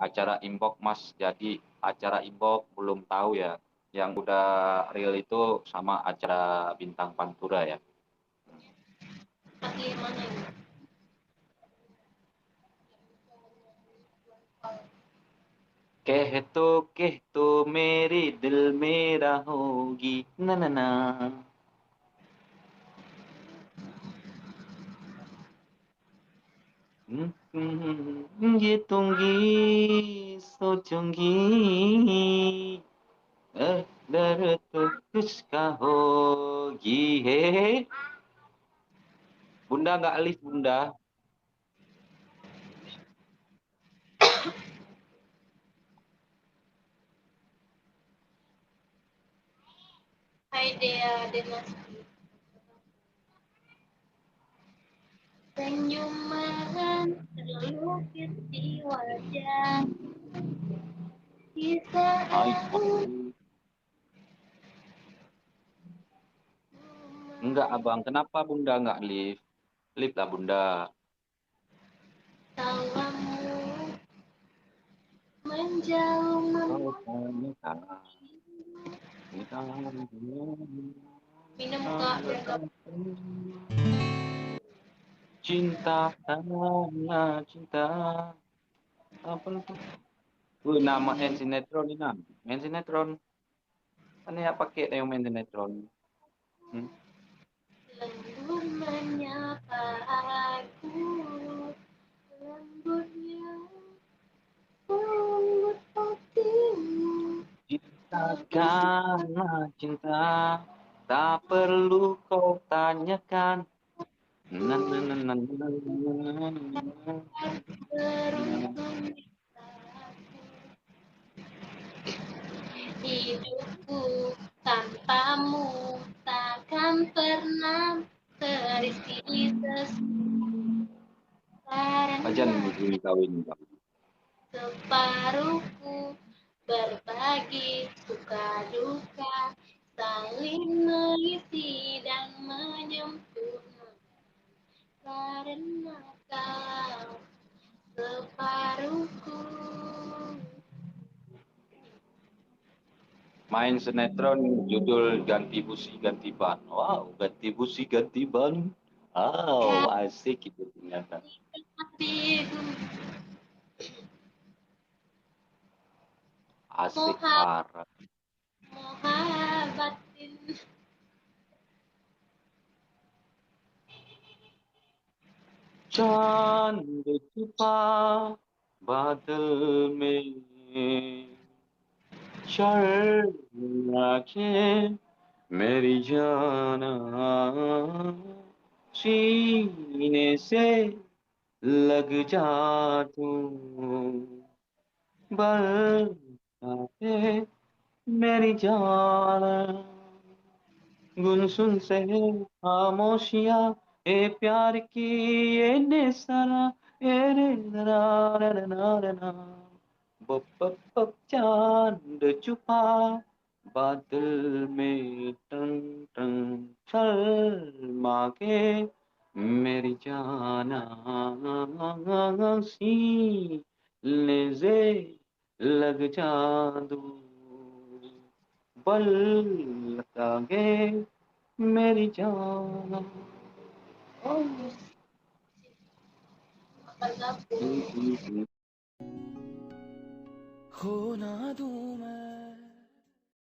acara Imbok Mas. Jadi acara Imbok belum tahu ya. Yang udah real itu sama acara Bintang Pantura ya. Lagi mana ini? कह तो मेरे दिल मेरा होगी ना ना ना ये तूंगी सोचूंगी दर तो किसका होगी हे Bunda nggak lift Bunda. Hai Dea Denasti. Senyuman terlukis di wajah di Hai, saat enggak abang, kenapa Bunda nggak lift? Lift lah Bunda. tawamu menjauh Kau membuat tanyakan, minum kak biar gak cinta karena cinta apa itu? Nama main sinetron ini nam. Main sinetron. Kan ya pakai yang main sinetron. Hmm. lembut menyapa aku lembutnya lembut hatimu Cinta karena cinta tak perlu kau tanyakan. Na, na, na, na, na, na, na, na. beruntung hidupku tanpamu takkan pernah terisi Ajan karena begini kawin Bang. separuhku berbagi suka duka saling mengisi dan menyempurnakan karena kau separuhku. Main sinetron judul ganti busi ganti ban. Wow, ganti busi ganti ban. Oh, asik itu ternyata. Hatiku Asik moha parah. mohabatin चांद छुपा बादल में शर्म मेरी जाना सीने से लग जा तू बरसाते मेरी जाना गुनसुन से खामोशियां ए प्यार की ये निसरा ए रे रा रा रा रा रा रा। बप बप बप चांद छुपा बादल में टंग टंग शर्मा के मेरी जाना सीने से लग जा दूं बल लगे मेरी जान apa